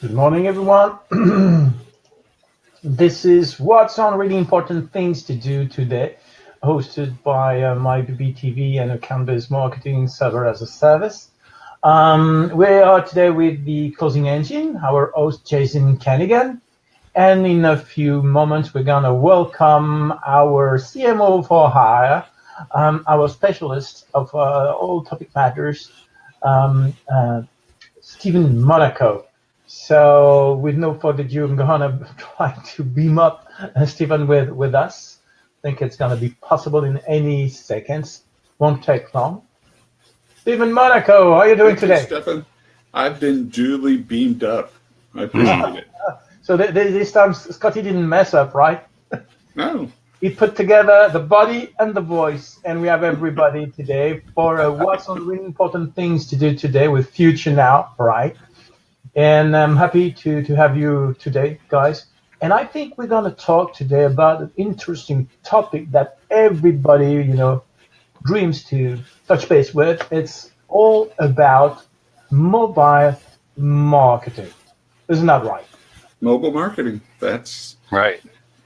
Good morning, everyone. This is What's on Really Important Things to Do today, hosted by MyBBTV and account-based marketing server as a service. We are today with the closing engine, our host Jason Kanigan, and in a few moments we're gonna welcome our CMO for hire, our specialist of all topic matters, Stephen Monaco. So with no further ado, I'm gonna try to beam up Stephen with us. I think it's gonna be possible in any seconds. Won't take long. Stephen Monaco, how are you doing today? Stephen, I've been duly beamed up. I appreciate it. So this time Scotty didn't mess up, right? No. He put together the body and the voice, and we have everybody today for what's on really important things to do today with Future Now, right? And I'm happy to have you today, guys. And I think we're going to talk today about an interesting topic that everybody, dreams to touch base with. It's all about mobile marketing. Isn't that right? Mobile marketing. That's right.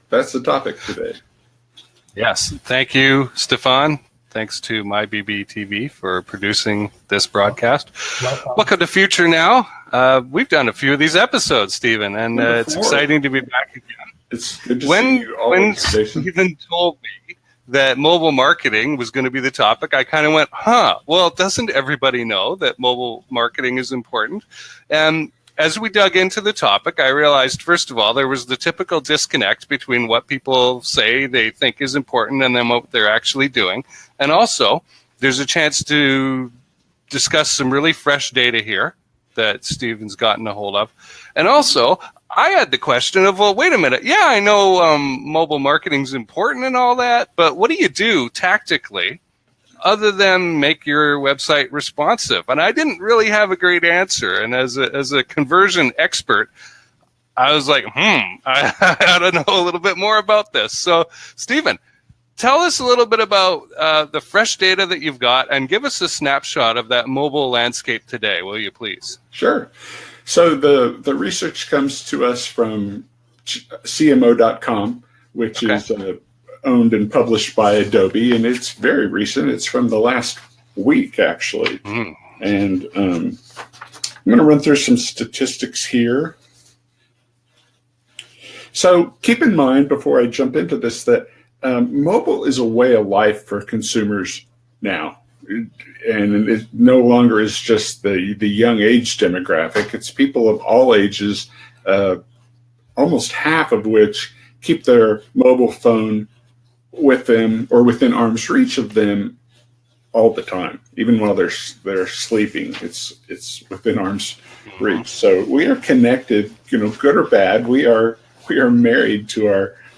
That's the topic today. Yes. Thank you, Stefan. Thanks to MyBBTV for producing this broadcast. Welcome to Future Now. We've done a few of these episodes, Stephen, and it's exciting to be back again. It's good to see you all. When Stephen told me that mobile marketing was going to be the topic, I kind of went, well, doesn't everybody know that mobile marketing is important? And as we dug into the topic, I realized, first of all, there was the typical disconnect between what people say they think is important and then what they're actually doing. And also, there's a chance to discuss some really fresh data here that Stephen's gotten a hold of. And also, I had the question of, well, wait a minute. Yeah, I know mobile marketing is important and all that, but what do you do tactically other than make your website responsive? And I didn't really have a great answer. And as a conversion expert, I was like, I ought to know a little bit more about this. So, Stephen, tell us a little bit about the fresh data that you've got and give us a snapshot of that mobile landscape today, will you please? Sure. So the research comes to us from CMO.com, which is owned and published by Adobe, and it's very recent. It's from the last week, actually. And I'm going to run through some statistics here. So keep in mind, before I jump into this, that mobile is a way of life for consumers now. And it no longer is just the young age demographic. It's people of all ages, almost half of which keep their mobile phone with them or within arm's reach of them all the time, even while they're sleeping. It's within arm's reach. So we are connected, good or bad. We are married to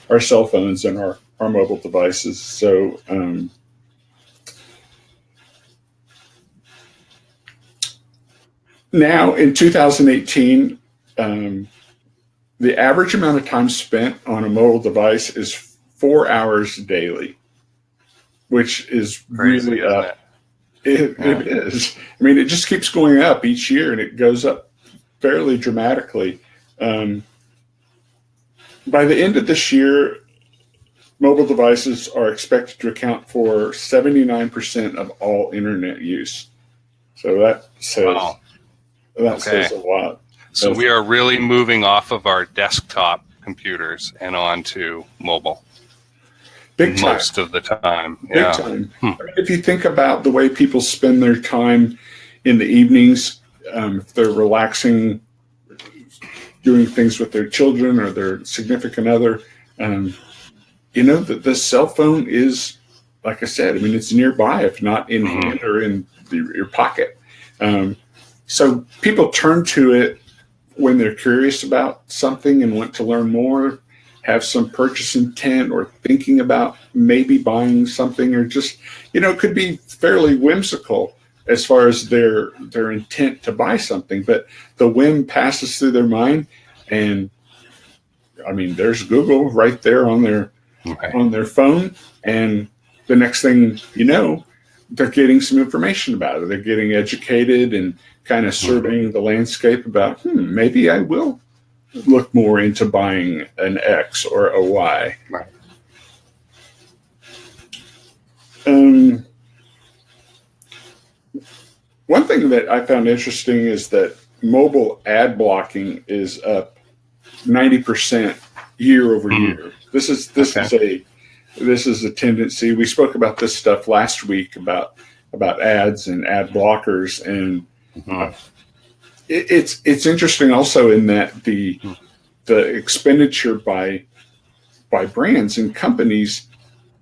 our cell phones and our mobile devices. So now in 2018, the average amount of time spent on a mobile device is 4 hours daily, which is really up. It is. I mean, it just keeps going up each year, and it goes up fairly dramatically. By the end of this year, mobile devices are expected to account for 79% of all internet use. So that says says a lot. So we are really moving off of our desktop computers and onto mobile. Big time. Most of the time. Big time. I mean, if you think about the way people spend their time in the evenings, if they're relaxing, doing things with their children or their significant other, the cell phone is, like I said, it's nearby, if not in hand or in your pocket. So people turn to it when they're curious about something and want to learn more, have some purchase intent or thinking about maybe buying something, or just, it could be fairly whimsical as far as their intent to buy something, but the whim passes through their mind, and there's Google right there on their phone, and the next thing you know, they're getting some information about it. They're getting educated and kind of surveying the landscape about, maybe I will look more into buying an X or a Y. Right. One thing that I found interesting is that mobile ad blocking is up 90% year over year. This is a tendency. We spoke about this stuff last week about ads and ad blockers, and it's interesting also in that the expenditure by brands and companies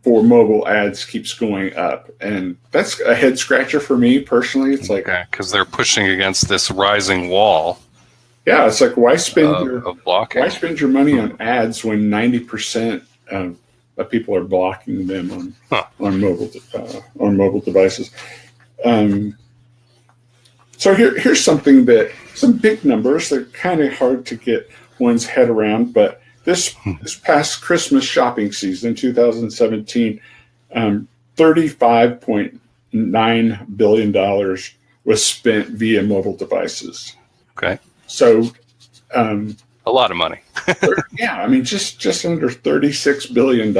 for mobile ads keeps going up, and that's a head scratcher for me personally. It's like, because they're pushing against this rising wall. Yeah, it's like, why spend your money on ads when 90% of people are blocking them on mobile devices? So here's some big numbers. They're kind of hard to get one's head around, but this past Christmas shopping season, 2017, $35.9 billion was spent via mobile devices. Okay. So a lot of money. Yeah, I mean, just under $36 billion.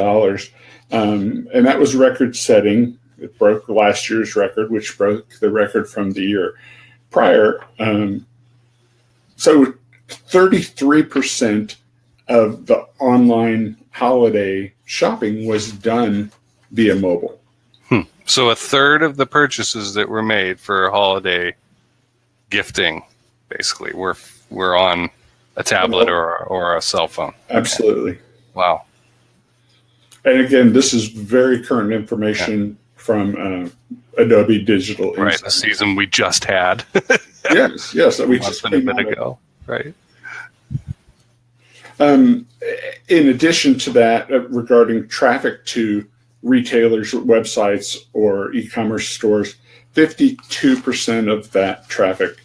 And that was record setting. It broke last year's record, which broke the record from the year prior. So 33% of the online holiday shopping was done via mobile. So a third of the purchases that were made for holiday gifting, basically, were on a tablet or a cell phone. Absolutely. Okay. Wow. And again, this is very current information from Adobe Digital Insight. Right, the season we just had. yes, that we just a bit ago. Right. In addition to that, regarding traffic to retailers' websites or e-commerce stores, 52% of that traffic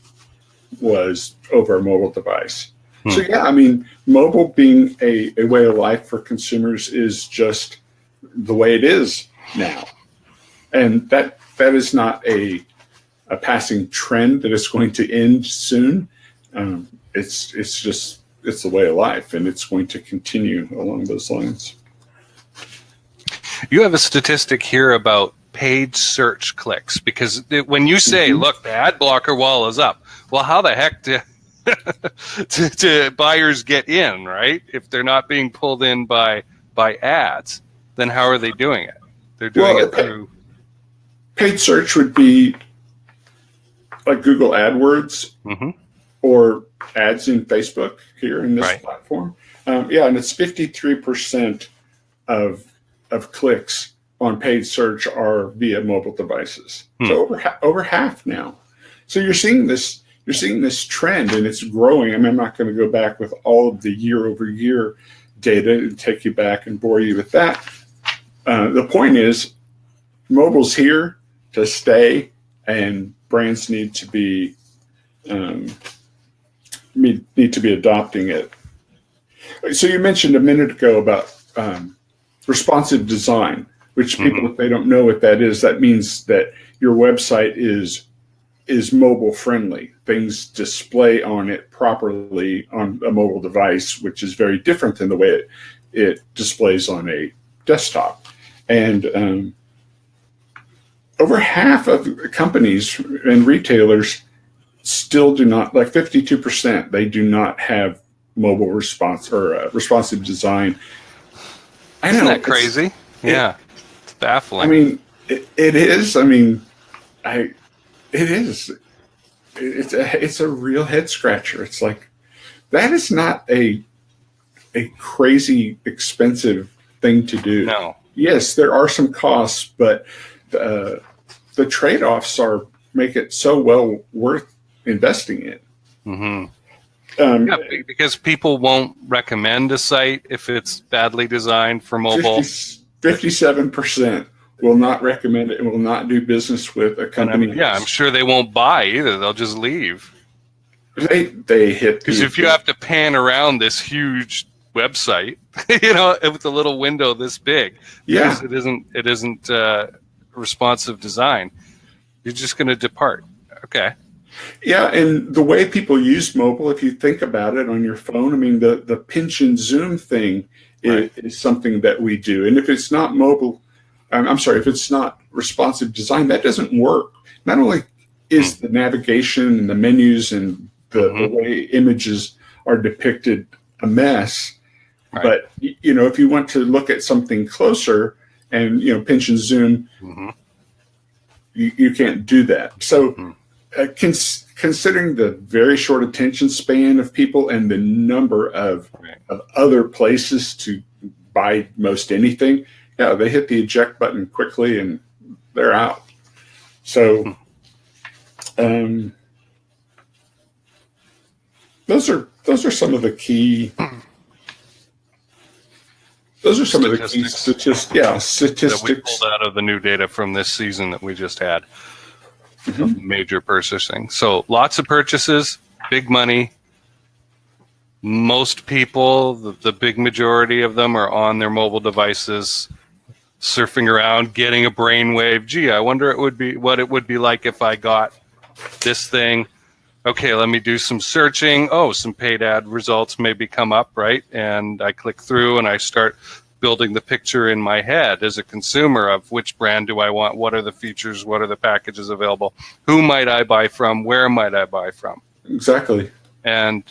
was over a mobile device. So yeah, I mean, mobile being a way of life for consumers is just the way it is now. And that is not a passing trend that is going to end soon. It's the way of life, and it's going to continue along those lines. You have a statistic here about paid search clicks, because when you say, look, the ad blocker wall is up, well, how the heck do buyers get in, right? If they're not being pulled in by ads, then how are they doing it? They're doing it through... Paid search would be like Google AdWords or ads in Facebook here in this platform. And it's 53% of clicks on paid search are via mobile devices. So over half now. So you're seeing this trend, and it's growing. I mean, I'm not going to go back with all of the year-over-year data and take you back and bore you with that. The point is, mobile's here to stay, and brands need to be adopting it. So you mentioned a minute ago about responsive design, which people, if they don't know what that is, that means that your website is mobile friendly. Things display on it properly on a mobile device, which is very different than the way it displays on a desktop. And over half of companies and retailers still do not, like 52%, they do not have mobile response or responsive design. Isn't that crazy? Yeah, it's baffling. I mean, it is. I mean, it is. It's a real head scratcher. It's like, that is not a crazy expensive thing to do. No. Yes, there are some costs, but the trade-offs make it so well worth investing in. Because people won't recommend a site if it's badly designed for mobile. 57% will not recommend it and will not do business with a company. I'm sure they won't buy either. They'll just leave. They hit, because if you have to pan around this huge website, with a little window this big, it isn't responsive design, you're just going to depart. Okay. Yeah, and the way people use mobile, if you think about it on your phone, I mean, the pinch and zoom thing is something that we do. And if it's not mobile, I'm sorry, if it's not responsive design, that doesn't work. Not only is the navigation and the menus and the way images are depicted a mess, but, you know, if you want to look at something closer and, you know, pinch and zoom, you can't do that. So considering the very short attention span of people and the number of other places to buy most anything, yeah, they hit the eject button quickly and they're out. So those are some of the key. Those are some of the key statistics that we pulled out of the new data from this season that we just had. Major purchasing. So lots of purchases, big money. Most people, the big majority of them, are on their mobile devices, surfing around, getting a brainwave. Gee, I wonder what it would be like if I got this thing. Okay, let me do some searching. Oh, some paid ad results maybe come up, right? And I click through and I start building the picture in my head as a consumer of which brand do I want, what are the features, what are the packages available, who might I buy from, where might I buy from. Exactly. And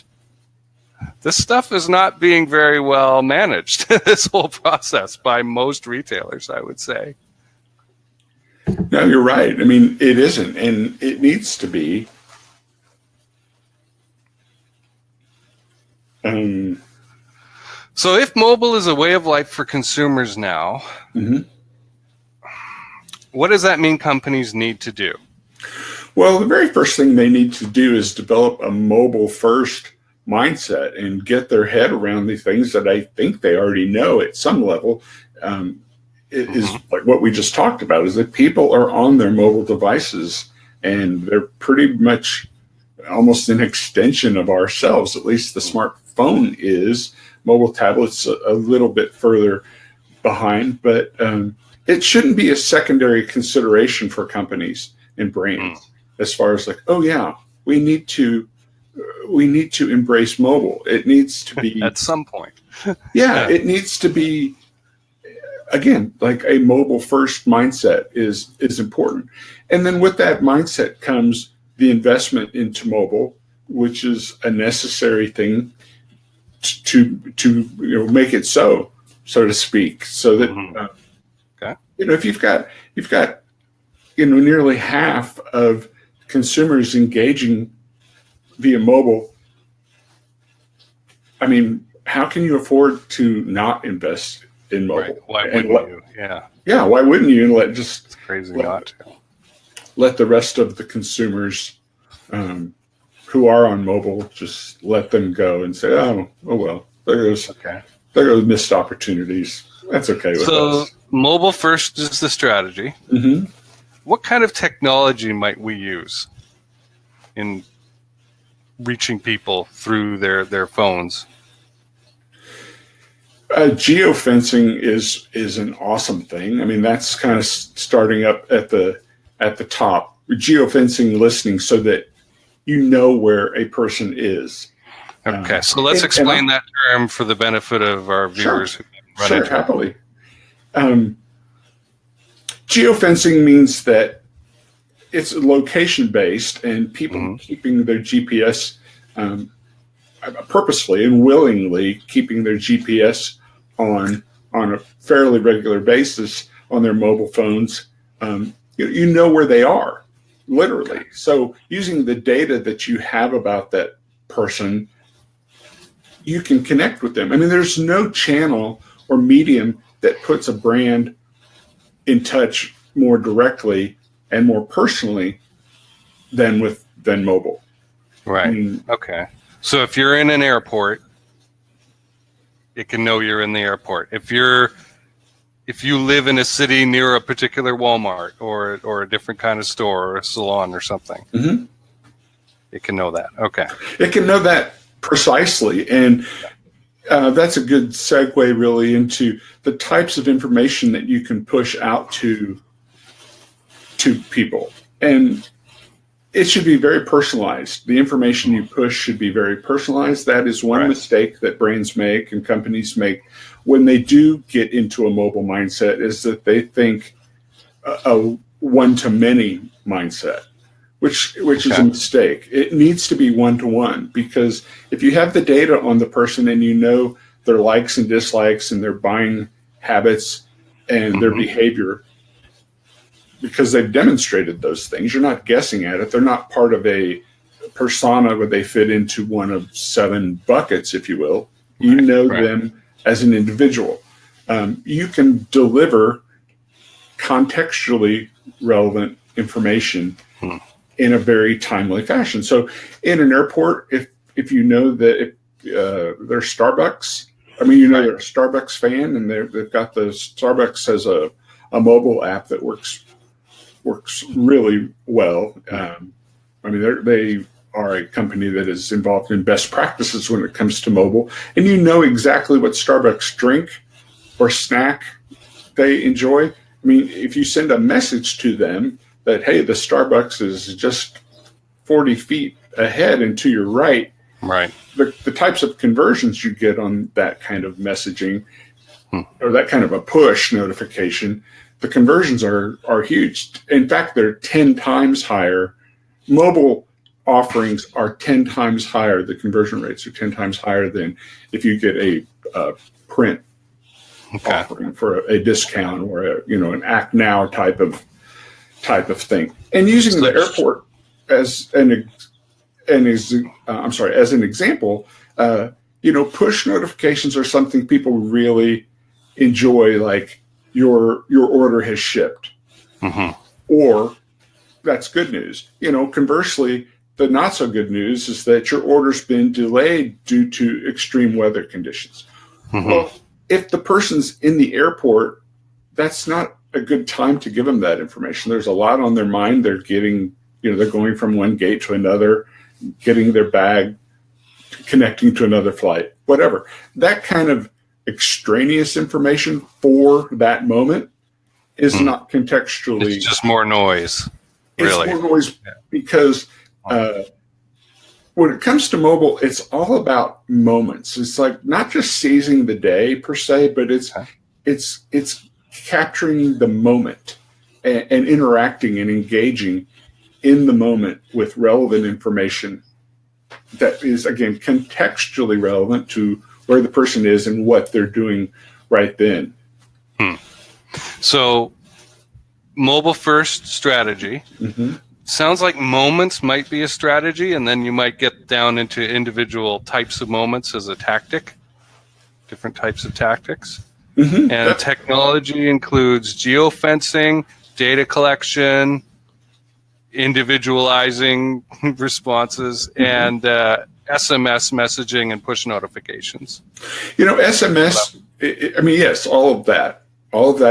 this stuff is not being very well managed, this whole process, by most retailers, I would say. No, you're right. I mean, it isn't, and it needs to be. So if mobile is a way of life for consumers now, what does that mean companies need to do? Well, the very first thing they need to do is develop a mobile-first mindset and get their head around the things that I think they already know at some level. It is like what we just talked about, is that people are on their mobile devices and they're pretty much almost an extension of ourselves. At least the smartphone is. Mobile tablets a little bit further behind, but it shouldn't be a secondary consideration for companies and brands as far as like, oh yeah, we need to embrace mobile. It needs to be at some point. It needs to be, again, like a mobile first mindset is important. And then with that mindset comes the investment into mobile, which is a necessary thing to make it so to speak, so that if you've got nearly half of consumers engaging via mobile, I mean, how can you afford to not invest in mobile? Right. Why wouldn't you? Yeah, why wouldn't you? And it's crazy not to let the rest of the consumers who are on mobile, just let them go and say, oh well, there goes missed opportunities. That's okay with us. So mobile first is the strategy. What kind of technology might we use in reaching people through their phones? Geofencing is an awesome thing. I mean, that's kind of starting up at the top. Geofencing listening so that you know where a person is. Okay, so let's explain that term for the benefit of our viewers who run into happily. Geofencing means that it's location-based, and people keeping their GPS purposely and willingly keeping their GPS on a fairly regular basis on their mobile phones. You know where they are. Literally. So using the data that you have about that person, you can connect with them. I mean, there's no channel or medium that puts a brand in touch more directly and more personally than mobile. Right. I mean, okay. So if you're in an airport, it can know you're in the airport. If you live in a city near a particular Walmart or a different kind of store or a salon or something, it can know that. Okay. It can know that precisely. And that's a good segue really into the types of information that you can push out to to people. And it should be very personalized. The information you push should be very personalized. That is one mistake that brands make and companies make when they do get into a mobile mindset, is that they think a one-to-many mindset, which is a mistake. It needs to be one-to-one, because if you have the data on the person and you know their likes and dislikes and their buying habits and their behavior, because they've demonstrated those things, you're not guessing at it. They're not part of a persona where they fit into one of 7 buckets, if you will. You know them as an individual. You can deliver contextually relevant information in a very timely fashion. So in an airport, if you know that they're Starbucks, they're a Starbucks fan, and they've got the Starbucks as a mobile app that works really well. They are a company that is involved in best practices when it comes to mobile, and you know exactly what Starbucks drink or snack they enjoy. If you send a message to them that, hey, the Starbucks is just 40 feet ahead and to your right, the types of conversions you get on that kind of messaging or that kind of a push notification, the conversions are huge. In fact, they're 10 times higher. Mobile offerings are 10 times higher. The conversion rates are 10 times higher than if you get a print offering for a discount or an act now type of thing. And using the airport as an example, push notifications are something people really enjoy, like your order has shipped, or that's good news. Conversely, the not so good news is that your order's been delayed due to extreme weather conditions. Well, if the person's in the airport, that's not a good time to give them that information. There's a lot on their mind. They're they're going from one gate to another, getting their bag, connecting to another flight, whatever. That kind of extraneous information for that moment is not contextually. It's just more noise. Really. It's more noise because when it comes to mobile, it's all about moments. It's like not just seizing the day per se, but it's capturing the moment and interacting and engaging in the moment with relevant information that is, again, contextually relevant to where the person is and what they're doing right then. So, mobile first strategy. Sounds like moments might be a strategy, and then you might get down into individual types of moments as a tactic, different types of tactics. And technology includes geofencing, data collection, individualizing responses, and SMS messaging and push notifications. SMS, yes, all of that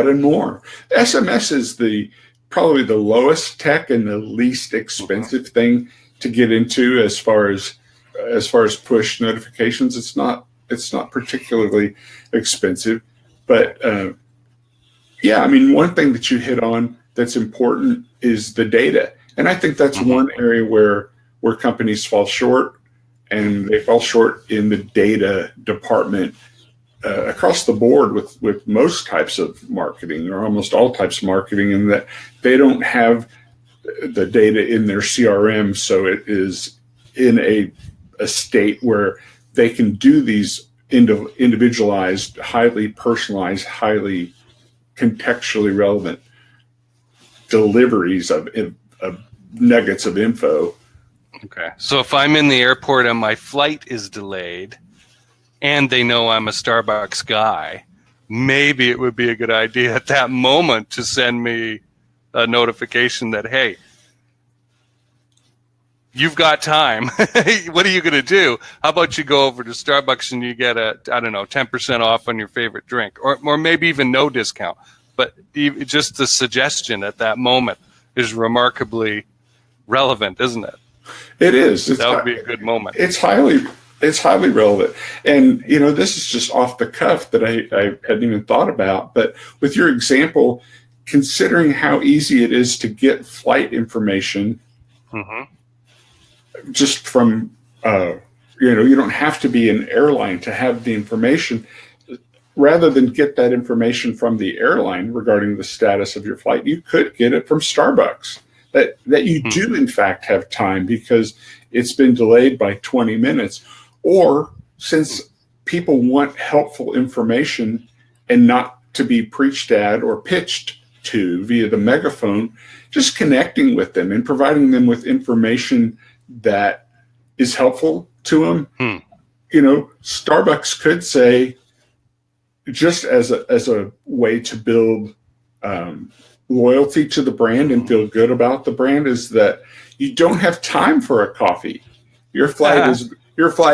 and more. SMS is probably the lowest tech and the least expensive thing to get into as far as push notifications. It's not particularly expensive, but one thing that you hit on that's important is the data. And I think that's one area where companies fall short, and they fall short in the data department across the board with most types of marketing, or almost all types of marketing, in that they don't have the data in their CRM, so it is in a state where they can do these individualized, highly personalized, highly contextually relevant deliveries of nuggets of info. Okay. So if I'm in the airport and my flight is delayed and they know I'm a Starbucks guy, maybe it would be a good idea at that moment to send me a notification that, hey, you've got time. What are you going to do? How about you go over to Starbucks and you get 10% off on your favorite drink, or maybe even no discount. But just the suggestion at that moment is remarkably relevant, isn't it? It is. That would be a good moment. It's highly relevant. And, this is just off the cuff that I hadn't even thought about. But with your example, considering how easy it is to get flight information just from, you don't have to be an airline to have the information. Rather than get that information from the airline regarding the status of your flight, you could get it from Starbucks. That you do, in fact, have time because it's been delayed by 20 minutes. Or since people want helpful information and not to be preached at or pitched to via the megaphone, just connecting with them and providing them with information that is helpful to them. Starbucks could say, just as a way to build loyalty to the brand and feel good about the brand, is that you don't have time for a coffee. Your flight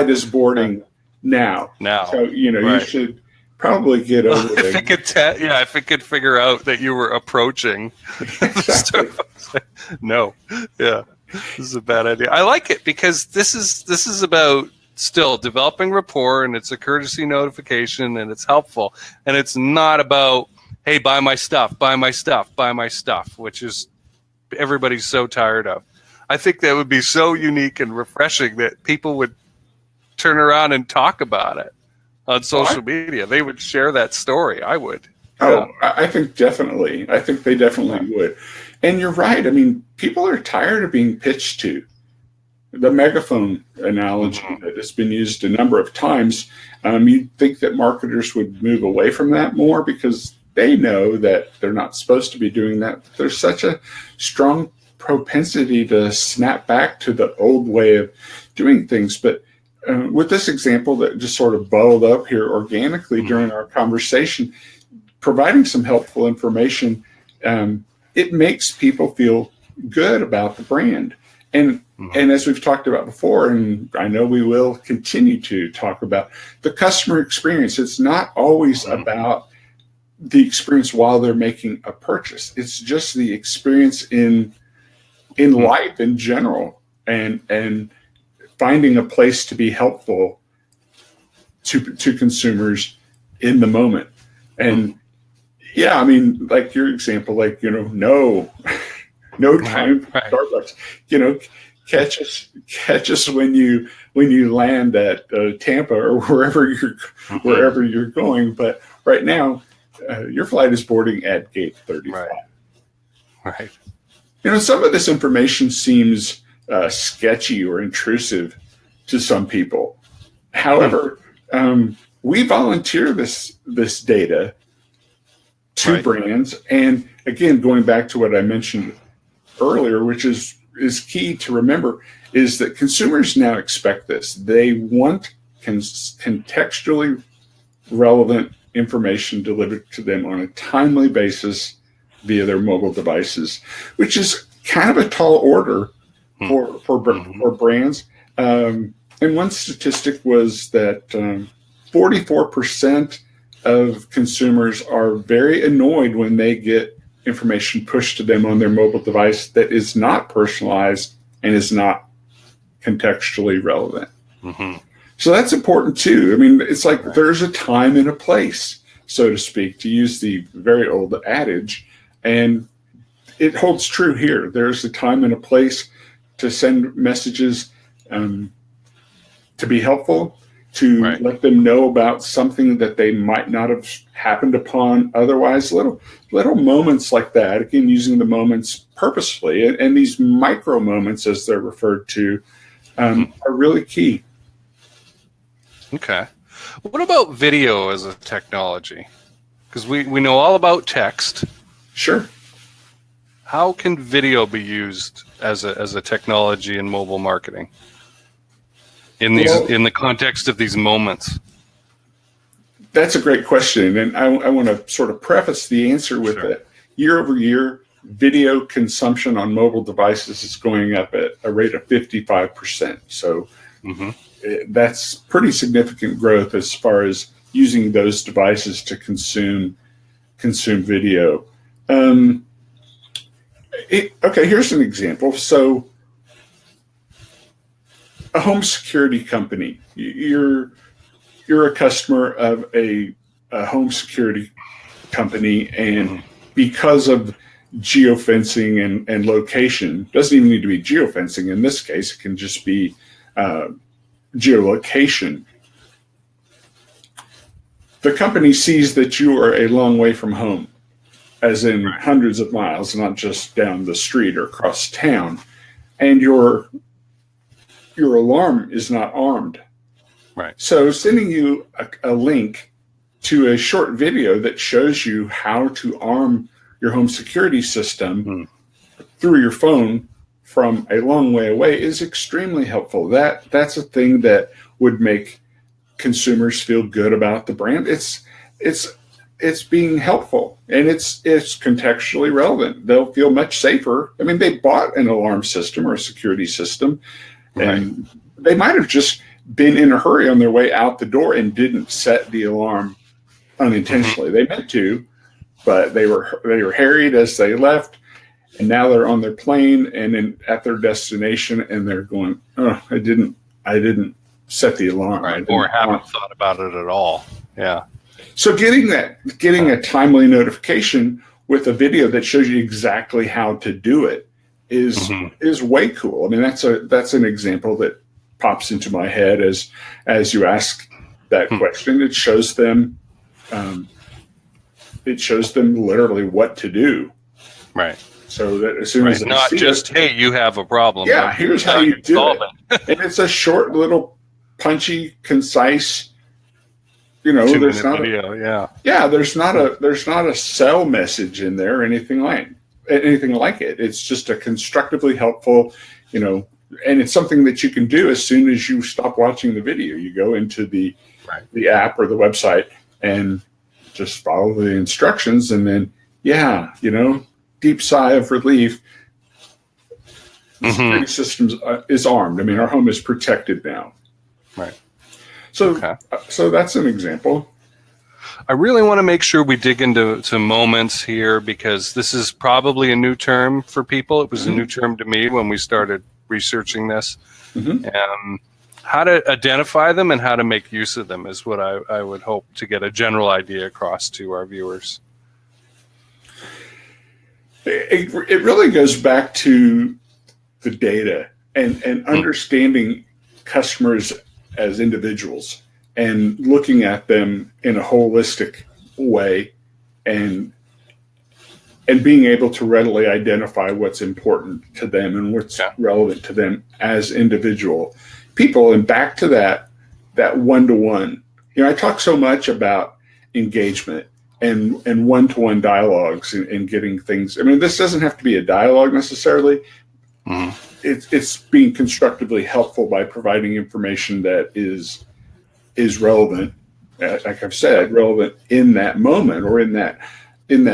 is boarding now. So you should probably get over it. If it could figure out that you were approaching Starbucks. No. Yeah. This is a bad idea. I like it because this is about still developing rapport, and it's a courtesy notification, and it's helpful, and it's not about, hey, buy my stuff, which is everybody's so tired of. I think that would be so unique and refreshing that people would turn around and talk about it on social media. They would share that story. I would. I think definitely. I think they definitely would. And you're right. I mean, people are tired of being pitched to. The megaphone analogy that has been used a number of times, you'd think that marketers would move away from that more because they know that they're not supposed to be doing that. There's such a strong propensity to snap back to the old way of doing things. But with this example that just sort of bubbled up here organically during our conversation, providing some helpful information, it makes people feel good about the brand. And as we've talked about before, and I know we will continue to talk about, the customer experience. It's not always about the experience while they're making a purchase. It's just the experience in life in general, and finding a place to be helpful to consumers in the moment. And yeah, I mean, like your example, like, no time for Starbucks. Catch us when you land at Tampa or wherever you're going. But right now, your flight is boarding at gate 35. Right. Some of this information seems sketchy or intrusive to some people. However, we volunteer this data to brands, and again, going back to what I mentioned earlier, which is key to remember, is that consumers now expect this. They want contextually relevant information delivered to them on a timely basis via their mobile devices, which is kind of a tall order for brands. And one statistic was that 44% of consumers are very annoyed when they get information pushed to them on their mobile device that is not personalized and is not contextually relevant. So that's important too. I mean, it's like there's a time and a place, so to speak, to use the very old adage, and it holds true here. There's a time and a place to send messages, to be helpful, to let them know about something that they might not have happened upon otherwise. Little moments like that, again, using the moments purposefully, and these micro moments, as they're referred to, are really key. Okay. What about video as a technology? Because we know all about text. Sure. How can video be used as a technology in mobile marketing? In the context of these moments? That's a great question, and I want to sort of preface the answer with that. Year over year, video consumption on mobile devices is going up at a rate of 55%. So that's pretty significant growth as far as using those devices to consume video. Here's an example. So a home security company, you're a customer of a home security company, and because of geofencing and location. Doesn't even need to be geofencing. In this case, it can just be geolocation. The company sees that you are a long way from home, as in hundreds of miles, not just down the street or across town, and your alarm is not armed. Right. So sending you a link to a short video that shows you how to arm your home security system through your phone from a long way away is extremely helpful. That's a thing that would make consumers feel good about the brand. It's being helpful, and it's contextually relevant. They'll feel much safer. I mean, they bought an alarm system or a security system, and they might have just been in a hurry on their way out the door and didn't set the alarm unintentionally. They meant to, but they were harried as they left, and now they're on their plane and at their destination, and they're going, "Oh, I didn't set the alarm." Right. Or haven't thought about it at all. Yeah. So getting a timely notification with a video that shows you exactly how to do it is way cool. I mean, that's an example that pops into my head as you ask that question. It shows them literally what to do. Right. So that as soon as they not see just it, hey, you have a problem. Yeah, here's how you do it. And it's a short, little, punchy, concise. There's not video, there's not a sell message in there or anything like it. It's just a constructively helpful, and it's something that you can do as soon as you stop watching the video. You go into the app or the website and just follow the instructions, and then deep sigh of relief. The security system is armed. I mean, our home is protected now. Right. So that's an example. I really want to make sure we dig into moments here, because this is probably a new term for people. It was a new term to me when we started researching this. How to identify them and how to make use of them is what I would hope to get a general idea across to our viewers. It really goes back to the data and understanding customers as individuals and looking at them in a holistic way and being able to readily identify what's important to them and what's relevant to them as individual people. And back to that one-to-one. I talk so much about engagement and one-to-one dialogues and getting things. I mean, this doesn't have to be a dialogue necessarily. It's being constructively helpful by providing information that is relevant, like I've said, relevant in that moment or in that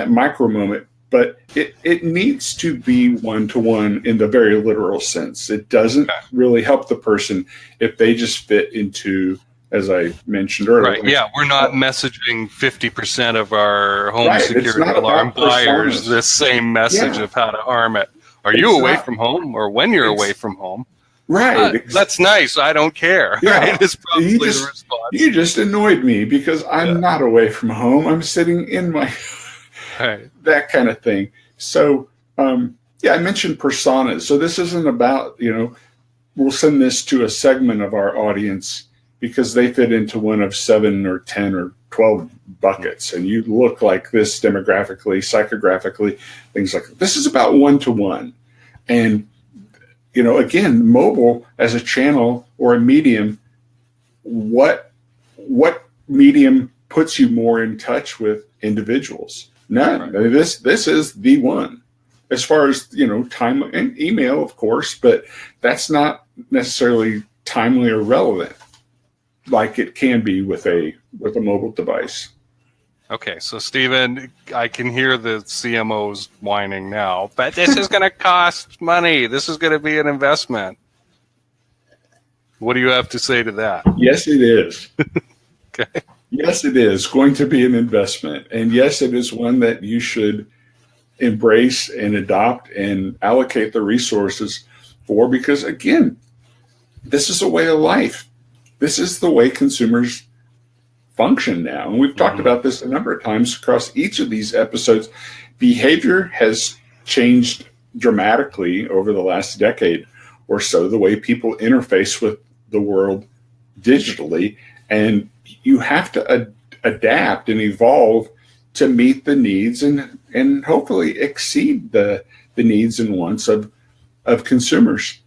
micro moment. But it needs to be one-to-one in the very literal sense. It doesn't really help the person if they just fit into, as I mentioned earlier. Right. Yeah, we're not messaging 50% of our home security alarm buyers the same message of how to arm it. Are you away from home, or when you're away from home? Right. That's nice. I don't care. Yeah. Right? It's probably the response. You just annoyed me because I'm not away from home. I'm sitting in my that kind of thing. So, I mentioned personas. So this isn't about, we'll send this to a segment of our audience because they fit into one of 7 or 10 or 12 buckets, and you look like this demographically, psychographically, things like that. This is about one-to-one. And, again, mobile as a channel or a medium, what medium puts you more in touch with individuals? None. Right. I mean, this is the one. As far as, time and email, of course, but that's not necessarily timely or relevant like it can be with a mobile device. Okay, so Stephen, I can hear the CMOs whining now, but this is going to cost money. This is going to be an investment. What do you have to say to that? Yes, it is. Okay. Yes, it is going to be an investment. And yes, it is one that you should embrace and adopt and allocate the resources for, because, again, this is a way of life. This is the way consumers function now. And we've talked about this a number of times across each of these episodes. behavior has changed dramatically over the last decade or so, the way people interface with the world digitally, and you have to adapt and evolve to meet the needs and hopefully exceed the needs and wants of consumers.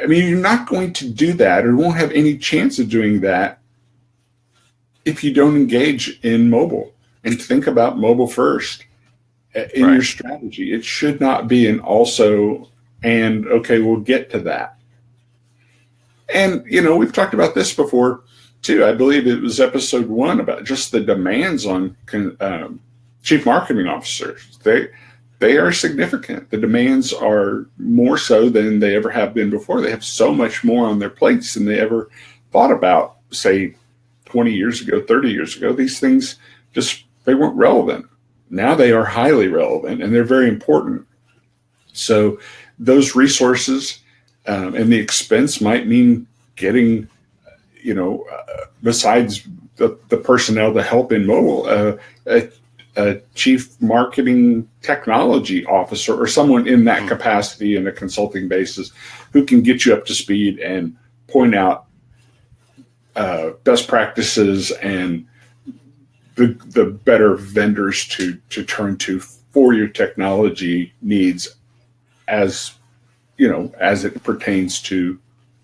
I mean, you're not going to do that, or won't have any chance of doing that, if you don't engage in mobile and think about mobile first in your strategy. It should not be an also and okay, we'll get to that. And, we've talked about this before too. I believe it was episode 1 about just the demands on chief marketing officers. They are significant. The demands are more so than they ever have been before. They have so much more on their plates than they ever thought about, say, 20 years ago, 30 years ago. These things they weren't relevant. Now they are highly relevant, and they're very important. So those resources and the expense might mean getting, besides the personnel to help in mobile, a chief marketing technology officer or someone in that capacity in a consulting basis who can get you up to speed and point out best practices and the better vendors to turn to for your technology needs, as it pertains to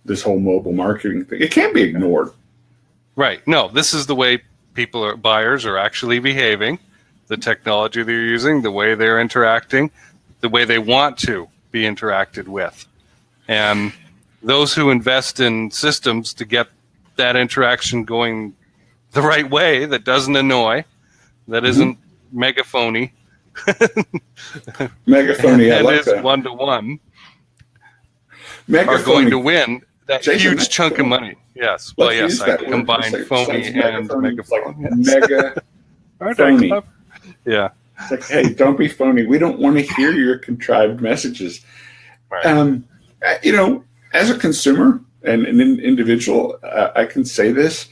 this whole mobile marketing thing. It can't be ignored. Right. No, this is the way buyers are actually behaving, the technology they're using, the way they're interacting, the way they want to be interacted with. And those who invest in systems to get that interaction going the right way, that doesn't annoy, that isn't megaphony. Megaphony, I like is that. One-to-one, Megaphony. are going to win that Jason, huge chunk of money. Yes. Well, yes, I combined phony and megaphone. Mega phony. Yeah. It's like, hey, don't be phony. We don't want to hear your contrived messages. Right. As a consumer and an individual, I can say this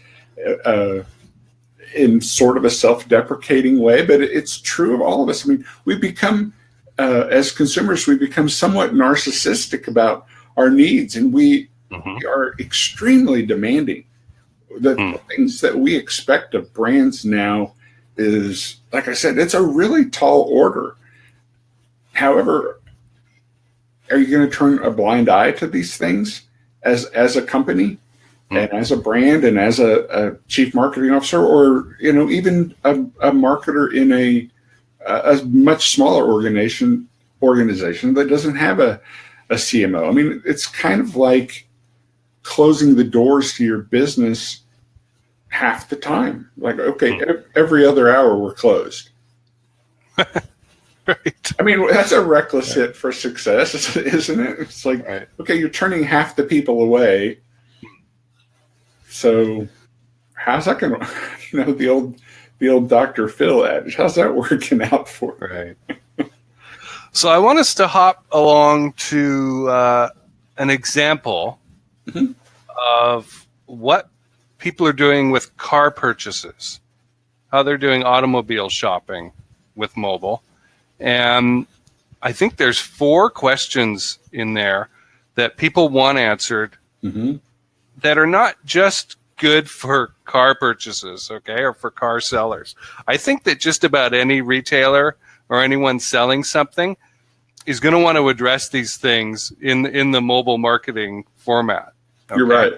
in sort of a self-deprecating way, but it's true of all of us. I mean, we become, as consumers, we become somewhat narcissistic about our needs, and we are extremely demanding. The things that we expect of brands now is, like I said, it's a really tall order. However, are you going to turn a blind eye to these things as a company and as a brand and as a chief marketing officer, or even a marketer in a much smaller organization that doesn't have a CMO? I mean, it's kind of like closing the doors to your business half the time. Like, okay, every other hour we're closed. Right. I mean, that's a reckless hit for success, isn't it? It's like, okay, you're turning half the people away. So how's that going to, the old Dr. Phil adage, how's that working out for? Right. So I want us to hop along to an example of what people are doing with car purchases, how they're doing automobile shopping with mobile. And I think there's 4 questions in there that people want answered that are not just good for car purchases, okay, or for car sellers. I think that just about any retailer or anyone selling something is going to want to address these things in the mobile marketing format. Okay? You're right.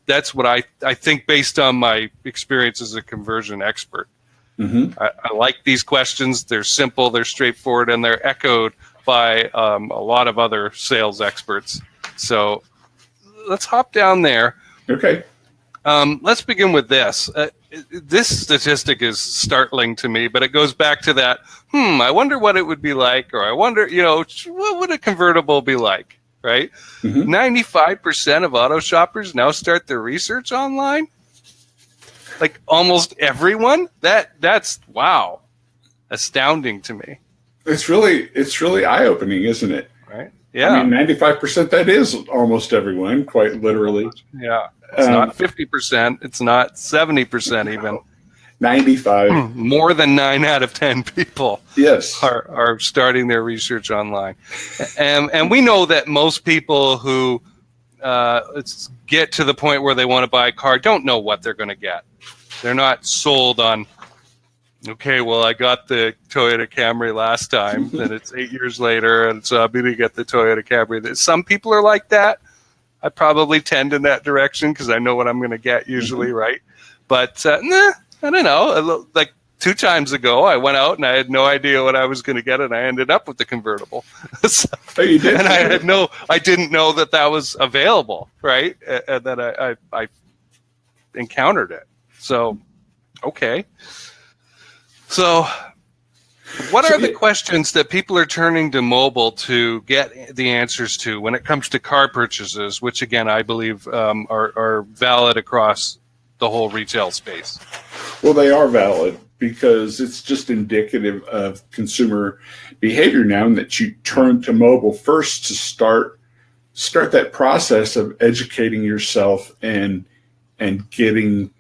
That's what I think based on my experience as a conversion expert. I like these questions. They're simple, they're straightforward, and they're echoed by a lot of other sales experts. So let's hop down there. Okay. Let's begin with this. This statistic is startling to me, but it goes back to that, I wonder what it would be like, or I wonder, what would a convertible be like, right? 95% of auto shoppers now start their research online. Like almost everyone. That's wow, astounding to me. It's really eye-opening, isn't it? Right. Yeah. I mean, 95%. That is almost everyone, quite literally. Yeah. It's not 50%. It's not 70% even. 95. More than 9 out of 10 people Yes. are starting their research online. And we know that most people who get to the point where they want to buy a car don't know what they're going to get. They're not sold on, okay, well, I got the Toyota Camry last time, then it's 8 years later, and so I'm going to get the Toyota Camry. Some people are like that. I probably tend in that direction because I know what I'm going to get usually, right? But I don't know. Like 2 times ago, I went out and I had no idea what I was going to get, and I ended up with the convertible. So, Oh, you did? And I didn't know that was available, right? And then I encountered it. So, okay. So, what are the questions that people are turning to mobile to get the answers to when it comes to car purchases, which again I believe are valid across the whole retail space? Well, they are valid because it's just indicative of consumer behavior now, and that you turn to mobile first to start that process of educating yourself and getting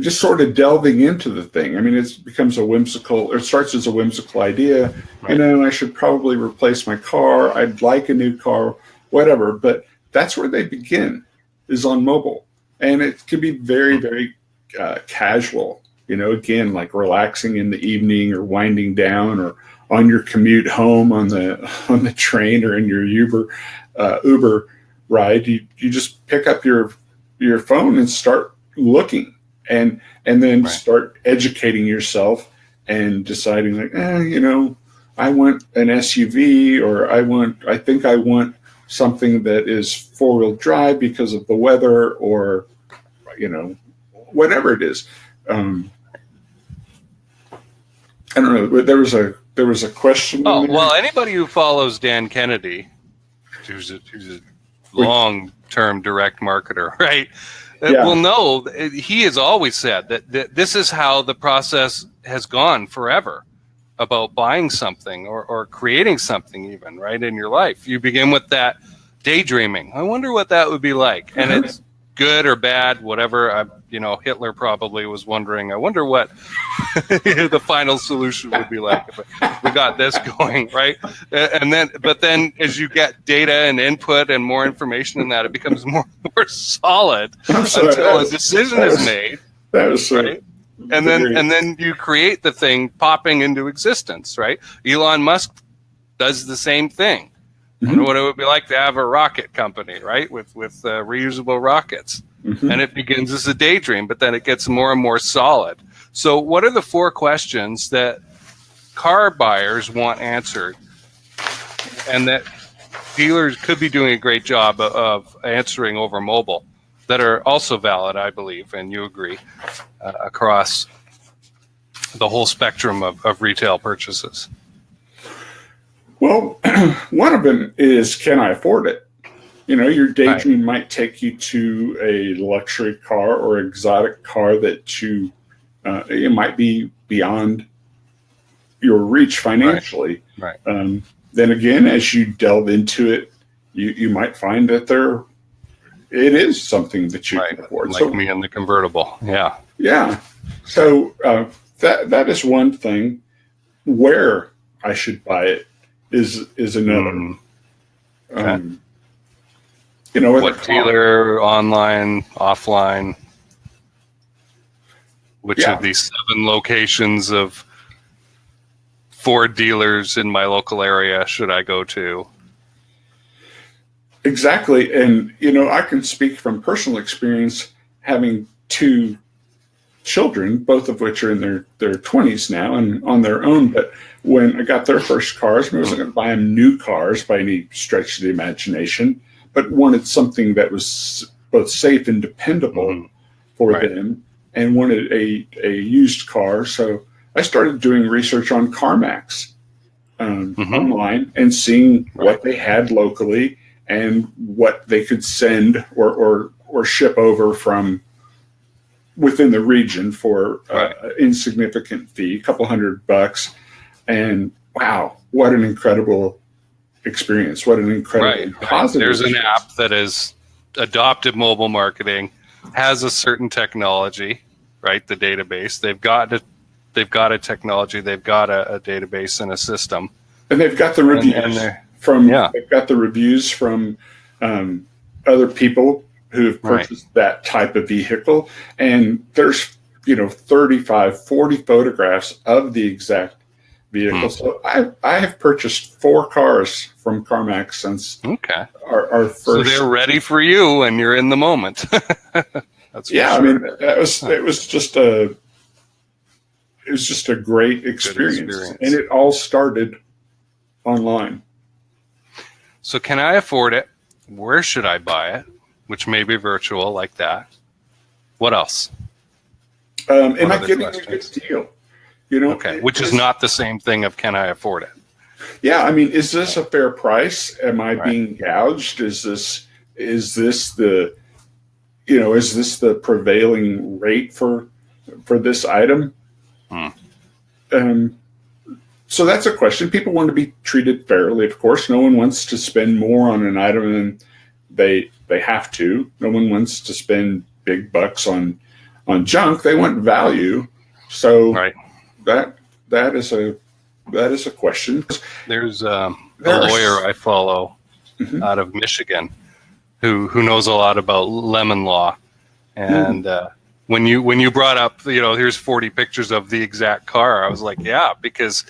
just sort of delving into the thing. I mean, it becomes it starts as a whimsical idea. Right. I should probably replace my car. I'd like a new car, whatever. But that's where they begin, is on mobile. And it can be very, very casual, again, like relaxing in the evening or winding down or on your commute home on the train or in your Uber ride. You just pick up your phone and start looking. And then start educating yourself and deciding like, I want an SUV, or I think I want something that is 4-wheel drive because of the weather, or, whatever it is. I don't know. But there was a question. Oh, well, anybody who follows Dan Kennedy, who's a long-term direct marketer, right? Will know he has always said that this is how the process has gone forever about buying something or creating something even, right, in your life. You begin with that daydreaming. I wonder what that would be like. And it's good or bad, whatever. Hitler probably was wondering, I wonder what the final solution would be like if we got this going, right? But then as you get data and input and more information in that, it becomes more solid until a decision is made. That was so. Right? And then you create the thing popping into existence, right? Elon Musk does the same thing. I wonder what it would be like to have a rocket company, right, with reusable rockets. And it begins as a daydream, but then it gets more and more solid. So what are the 4 questions that car buyers want answered and that dealers could be doing a great job of answering over mobile that are also valid, I believe, and you agree, across the whole spectrum of retail purchases? Well, one of them is, can I afford it? Your daydream might take you to a luxury car or exotic car that it might be beyond your reach financially. Right. Then again, as you delve into it, you might find that it is something that you can afford. Like me in the convertible. Yeah. Yeah. So that is one thing. Where I should buy it is another. Okay. What dealer, online, offline? Which of these 7 locations of Ford dealers in my local area should I go to? Exactly. And, I can speak from personal experience, having 2 children, both of which are in their 20s now and on their own. But when I got their first cars, I wasn't going to buy them new cars by any stretch of the imagination, but wanted something that was both safe and dependable for them, and wanted a used car. So I started doing research on CarMax online and seeing what they had locally and what they could send or ship over from within the region for an insignificant fee, a couple $100. And wow, what an incredible experience. What an incredible positive There's experience. an app that has adopted mobile marketing, has a certain technology, right? The database. They've got a technology. They've got a database and a system. And they've got the reviews they've got the reviews from other people who've purchased that type of vehicle. And there's, 35, 40 photographs of the exact vehicle. So I have purchased 4 cars from CarMax since our first. So they're ready for you, and you're in the moment. That's yeah. sure. I mean, it was just a great experience, and it all started online. So can I afford it? Where should I buy it? Which may be virtual like that. What else? Am I getting a good deal? Which is not the same thing of can I afford it? Yeah, I mean, is this a fair price? Am I being gouged? Is this the prevailing rate for this item? So that's a question. People want to be treated fairly, of course. No one wants to spend more on an item than they have to. No one wants to spend big bucks on junk. They want value. So that is a question. There's a lawyer I follow out of Michigan who knows a lot about lemon law, and when you brought up here's 40 pictures of the exact car, I was like, yeah, because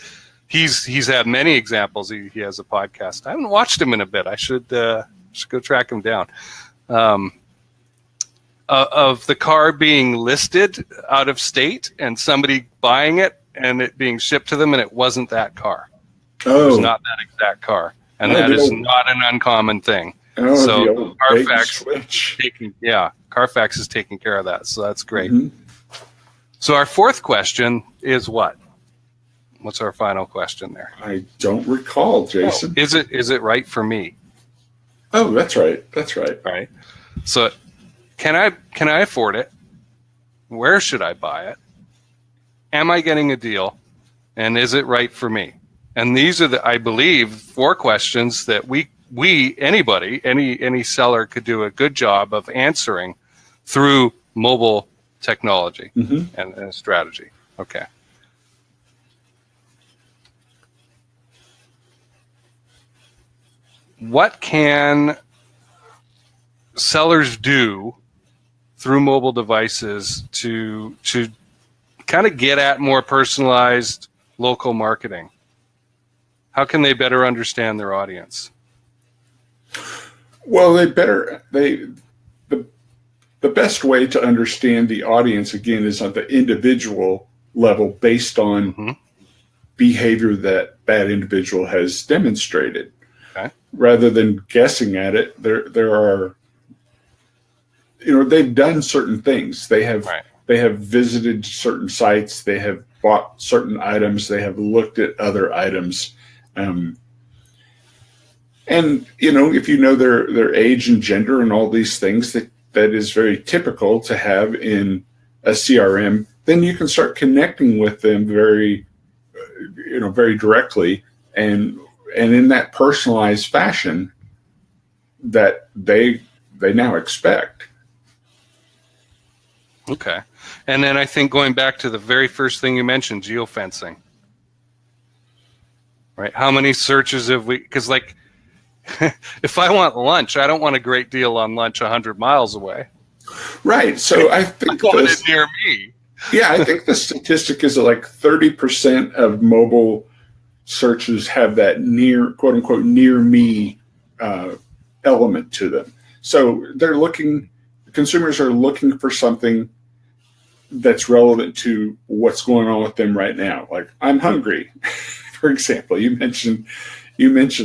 he's had many examples. He has a podcast. I haven't watched him in a bit. I should go track him down. Of the car being listed out of state and somebody buying it and it being shipped to them, and it wasn't that car. Oh, it was not that exact car, and that is not an uncommon thing. Oh, so Carfax is taking care of that. So that's great. So our fourth question is what? What's our final question there? I don't recall, Jason. Is it right for me? Oh, that's right. That's right. Right. So can I afford it? Where should I buy it? Am I getting a deal? And is it right for me? And these are I believe 4 questions that anybody, any seller could do a good job of answering through mobile technology and strategy. Okay. What can sellers do through mobile devices to kind of get at more personalized local marketing? How can they better understand their audience? Well, the best way to understand the audience, again, is on the individual level based on behavior that individual has demonstrated. Okay. Rather than guessing at it, there are, they've done certain things. They have visited certain sites. They have bought certain items. They have looked at other items. And if you know their age and gender and all these things that is very typical to have in a CRM, then you can start connecting with them very directly and in that personalized fashion that they now expect. Okay. And then I think going back to the very first thing you mentioned, geofencing. Right? How many searches have we? Because if I want lunch, I don't want a great deal on lunch 100 miles away. Right. So I think I want it near me. Yeah, I think the statistic is that 30% of mobile searches have that quote unquote near me element to them. So consumers are looking for something that's relevant to what's going on with them right now. Like, I'm hungry, for example. You mentioned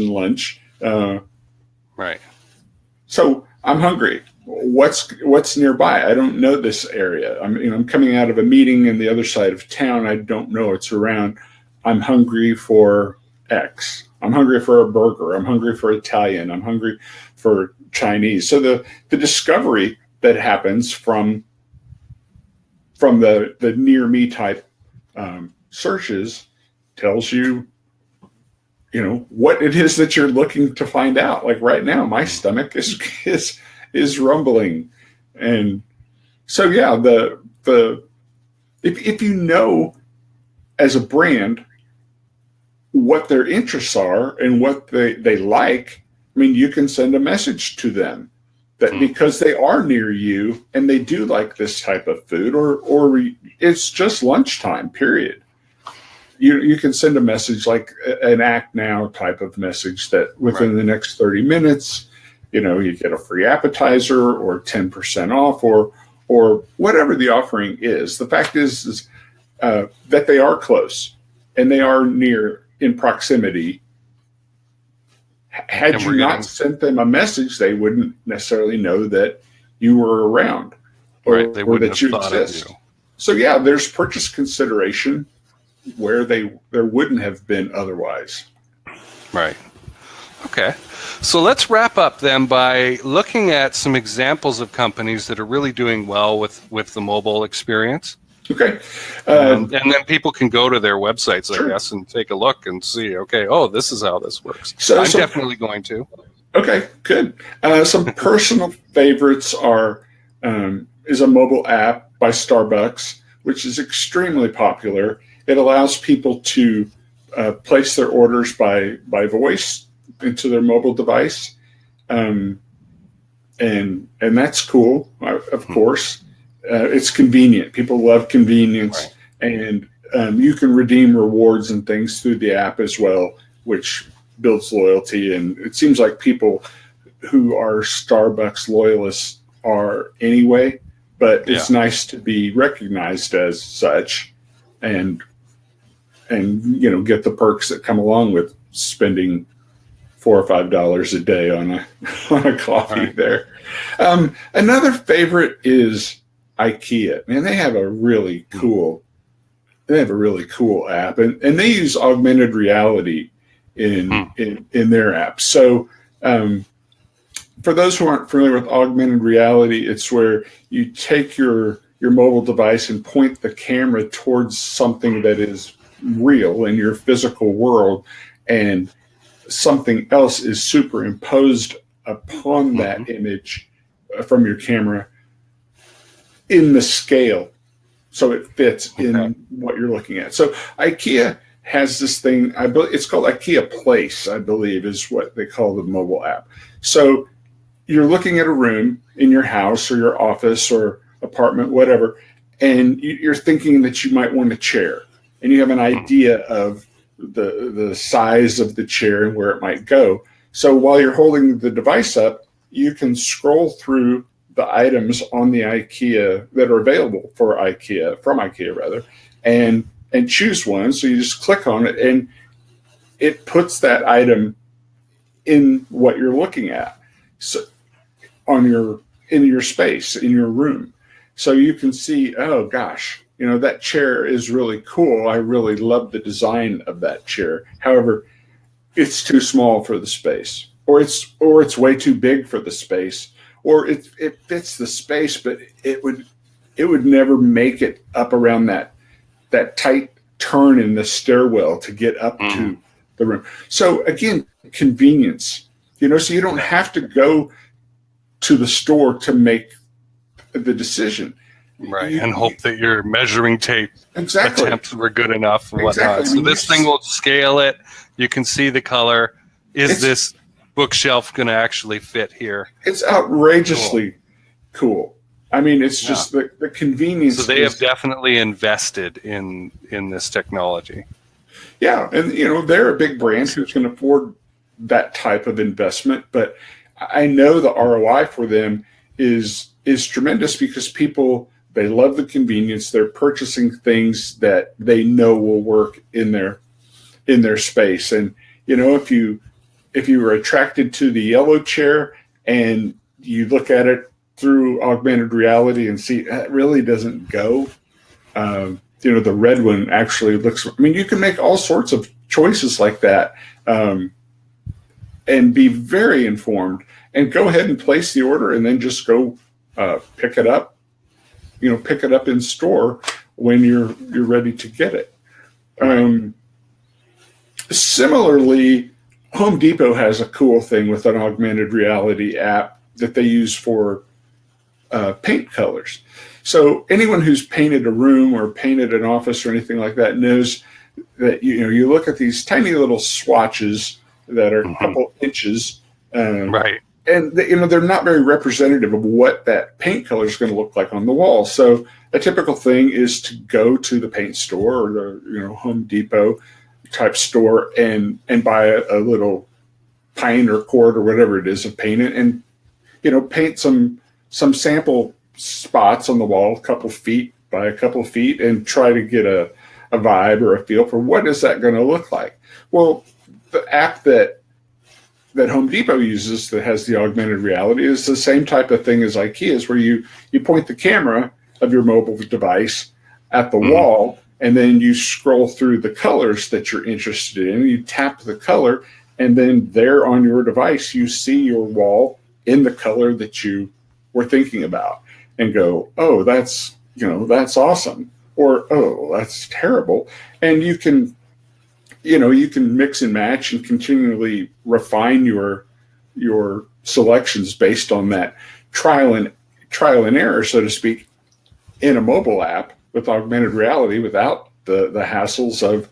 lunch. Right. So I'm hungry. What's nearby? I don't know this area. I'm coming out of a meeting in the other side of town. I don't know it's around. I'm hungry for X. I'm hungry for a burger. I'm hungry for Italian. I'm hungry for Chinese. So the discovery that happens from the near me type searches tells you, what it is that you're looking to find out. Like right now, my stomach is rumbling, and so yeah, the if you know as a brand what their interests are and what they like, I mean, you can send a message to them that because they are near you and they do like this type of food, or it's just lunchtime, period. You can send a message like an act now type of message that within the next 30 minutes, you get a free appetizer or 10% off or whatever the offering is. The fact is that they are close and they are near in proximity. Had you not sent them a message, they wouldn't necessarily know that you were around or that you exist. So yeah, there's purchase consideration where there wouldn't have been otherwise. Right. Okay. So let's wrap up then by looking at some examples of companies that are really doing well with the mobile experience. Okay. And then people can go to their websites, I guess, and take a look and see, okay, this is how this works. So I'm definitely going to. Okay, good. Some personal favorites is a mobile app by Starbucks, which is extremely popular. It allows people to place their orders by voice into their mobile device, and that's cool. Of course, it's convenient. People love convenience, and you can redeem rewards and things through the app as well, which builds loyalty. And it seems like people who are Starbucks loyalists are anyway. But it's nice to be recognized as such, and get the perks that come along with spending $4 or $5 a day on a coffee there. Another favorite is IKEA. Man, they have a really cool app, and they use augmented reality in their app. So for those who aren't familiar with augmented reality, it's where you take your mobile device and point the camera towards something that is real in your physical world, and something else is superimposed upon that image from your camera in the scale, so it fits in what you're looking at. So IKEA has this thing, it's called IKEA Place, I believe is what they call the mobile app. So you're looking at a room in your house or your office or apartment, whatever, and you're thinking that you might want a chair, and you have an idea of the size of the chair and where it might go. So while you're holding the device up, you can scroll through the items on the IKEA that are available from IKEA, and choose one. So you just click on it, and it puts that item in what you're looking at, so in your space, in your room. So you can see, oh gosh, that chair is really cool. I really love the design of that chair. However, it's too small for the space, or it's way too big for the space, or it fits the space, but it would never make it up around that tight turn in the stairwell to get up to the room. So again, convenience, so you don't have to go to the store to make the decision. Right, and hope that your measuring tape attempts were good enough and whatnot. So this thing will scale it. You can see the color. Is this bookshelf going to actually fit here? It's outrageously cool. I mean, it's just the convenience. So they have definitely invested in this technology. Yeah, and they're a big brand who's going to afford that type of investment, but I know the ROI for them is tremendous, because people, they love the convenience. They're purchasing things that they know will work in their space. And if you were attracted to the yellow chair and you look at it through augmented reality and see it really doesn't go, the red one actually looks. I mean, you can make all sorts of choices like that, and be very informed. And go ahead and place the order, and then just go pick it up. Pick it up in store when you're ready to get it. Similarly, Home Depot has a cool thing with an augmented reality app that they use for paint colors. So anyone who's painted a room or painted an office or anything like that knows that you look at these tiny little swatches that are a couple inches, right? And they're not very representative of what that paint color is going to look like on the wall. So a typical thing is to go to the paint store or the Home Depot type store and buy a little pint or quart or whatever it is of paint and paint some sample spots on the wall, a couple feet by a couple feet, and try to get a vibe or a feel for what is that going to look like. Well, the app that Home Depot uses that has the augmented reality is the same type of thing as IKEA's, where you point the camera of your mobile device at the wall, and then you scroll through the colors that you're interested in. You tap the color, and then there on your device, you see your wall in the color that you were thinking about and go, oh, that's awesome. Or, oh, that's terrible. And you can mix and match and continually refine your selections based on that trial and error, so to speak, in a mobile app with augmented reality without the hassles of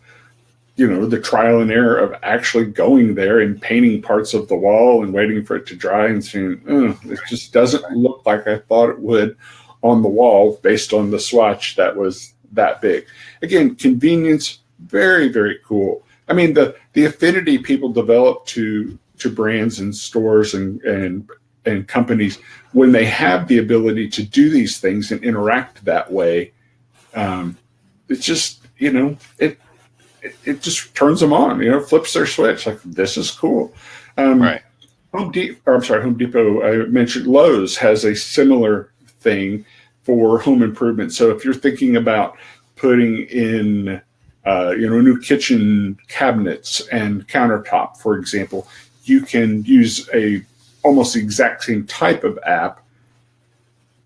the trial and error of actually going there and painting parts of the wall and waiting for it to dry and saying, it just doesn't look like I thought it would on the wall based on the swatch that was that big. Again, convenience, very, very cool. I mean, the affinity people develop to brands and stores and companies when they have the ability to do these things and interact that way, it's just, it just turns them on, flips their switch. Like, this is cool. Right. Home Depot, I mentioned Lowe's has a similar thing for home improvement. So if you're thinking about putting in, new kitchen cabinets and countertop, for example, you can use almost the exact same type of app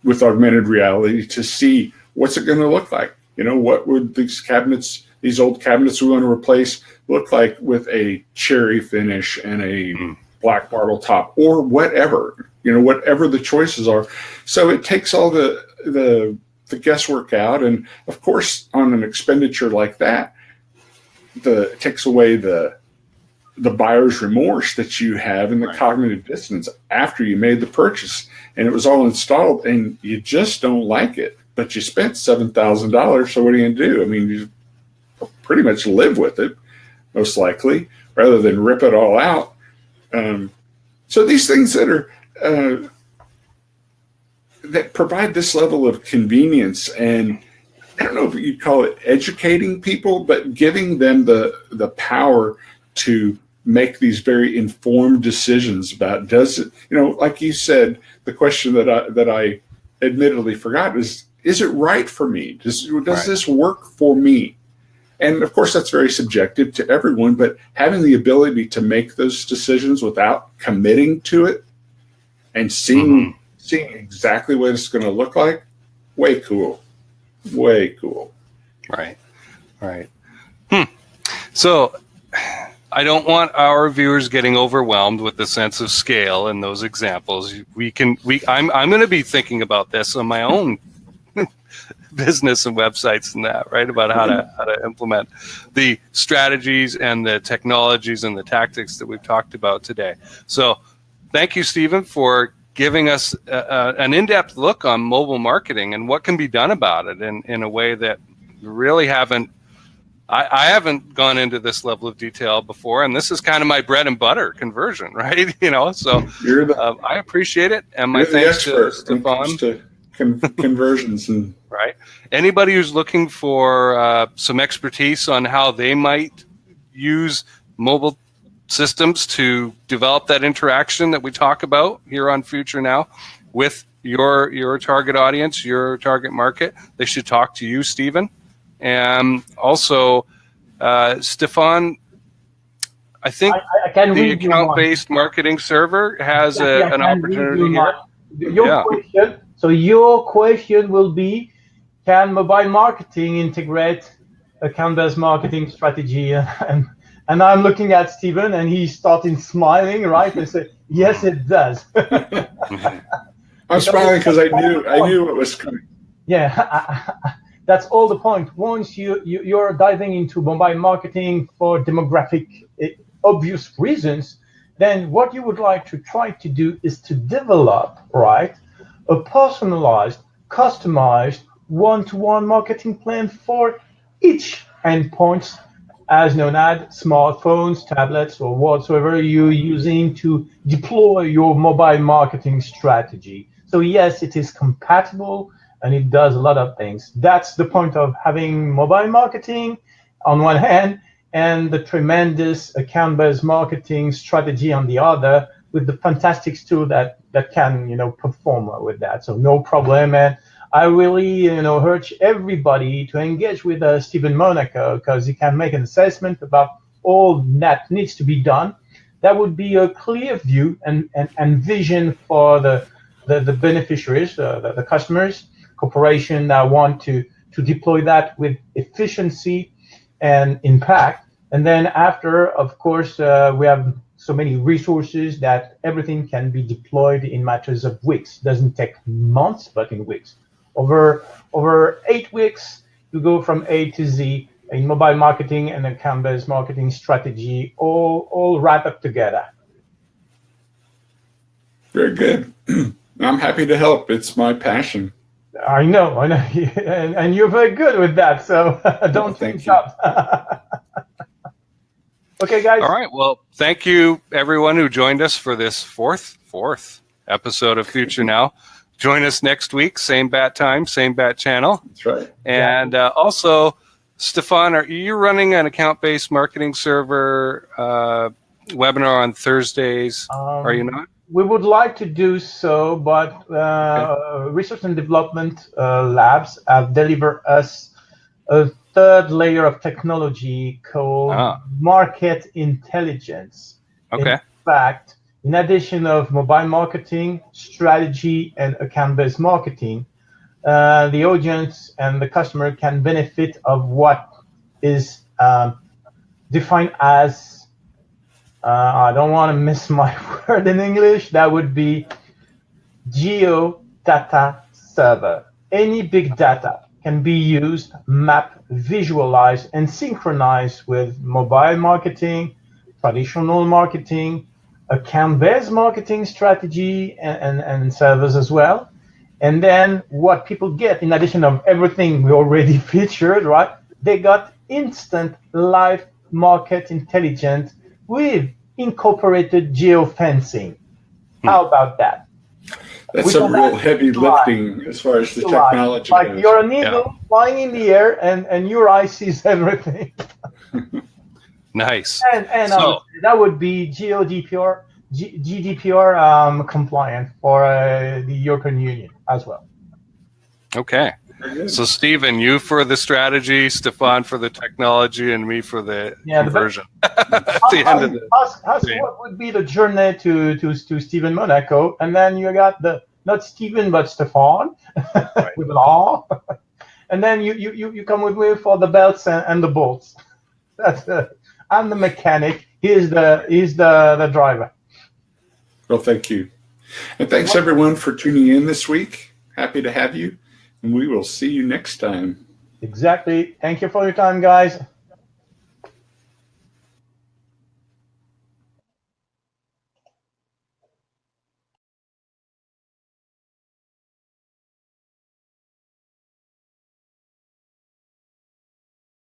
with augmented reality to see what's it going to look like. What would these old cabinets we want to replace look like with a cherry finish and a black marble top, or whatever, whatever the choices are. So it takes all the guesswork out. And of course, on an expenditure like that, it takes away the buyer's remorse that you have and the cognitive dissonance after you made the purchase and it was all installed and you just don't like it, but you spent $7,000. So what are you going to do? I mean, you pretty much live with it, most likely, rather than rip it all out. So these things that are that provide this level of convenience, and I don't know if you'd call it educating people, but giving them the power to make these very informed decisions about, does it, like you said, the question that I admittedly forgot is it right for me? Does this work for me? And of course, that's very subjective to everyone, but having the ability to make those decisions without committing to it and seeing exactly what it's going to look like, way cool. Way cool. Right. So I don't want our viewers getting overwhelmed with the sense of scale in those examples. I'm going to be thinking about this on my own business and websites and that, right? About how to implement the strategies and the technologies and the tactics that we've talked about today. So thank you, Stephen, for giving us an in-depth look on mobile marketing and what can be done about it in a way that really I haven't gone into this level of detail before, and this is kind of my bread and butter conversion, right? So I appreciate it, and my thanks to Stefan. To conversions and right. Anybody who's looking for some expertise on how they might use mobile systems to develop that interaction that we talk about here on Future Now with your target audience, your target market, they should talk to you, Stephen. And also, Stefan, I think the account-based marketing server has an opportunity here. Your question will be, can mobile marketing integrate account-based marketing strategy? And I'm looking at Stephen, and he's starting smiling, right? And say, yes, it does. I'm smiling because I knew what was coming. Yeah, that's all the point. Once you're diving into mobile marketing for demographic obvious reasons, then what you would like to try to do is to develop, right, a personalized, customized, one-to-one marketing plan for each endpoint, as known as smartphones, tablets, or whatsoever you're using to deploy your mobile marketing strategy. So yes, it is compatible and it does a lot of things. That's the point of having mobile marketing on one hand and the tremendous account-based marketing strategy on the other, with the fantastic tool that can perform with that. So no problem. And I really urge everybody to engage with Stephen Monaco, because he can make an assessment about all that needs to be done. That would be a clear view and vision for the beneficiaries, the customers, corporation that want to deploy that with efficiency and impact. And then after, of course, we have so many resources that everything can be deployed in matters of weeks. It doesn't take months, but in weeks. Over 8 weeks, you go from A to Z in mobile marketing and account-based marketing strategy, all wrapped up together. Very good. I'm happy to help. It's my passion. I know, and you're very good with that. So don't change up. Okay, guys. All right. Well, thank you, everyone who joined us for this fourth episode of Future Now. Join us next week, same bat time, same bat channel. That's right. And also, Stefan, are you running an account-based marketing server webinar on Thursdays? Are you not? We would like to do so, but Research and Development Labs have delivered us a third layer of technology called market intelligence. Okay. In fact, in addition of mobile marketing, strategy, and account-based marketing, the audience and the customer can benefit of what is defined as, I don't want to miss my word in English, that would be geo data server. Any big data can be used, mapped, visualized, and synchronized with mobile marketing, traditional marketing, account-based marketing strategy, and servers as well. And then what people get, in addition of everything we already featured, right? They got instant live market intelligence with incorporated geofencing. How about that? That's a real heavy lifting as far as the technology goes. Like you're an eagle flying in the air and your eye sees everything. Nice. And so, that would be GDPR compliant for the European Union as well. Okay. So, Stephen, you for the strategy, Stefan for the technology, and me for the conversion. At the end of the what would be the journey to Stephen Monaco? And then you got not Stephen, but Stefan with an R. And then you come with me for the belts and the bolts. I'm the mechanic. He's the driver. Well, thank you. And thanks, everyone, for tuning in this week. Happy to have you. And we will see you next time. Exactly. Thank you for your time, guys.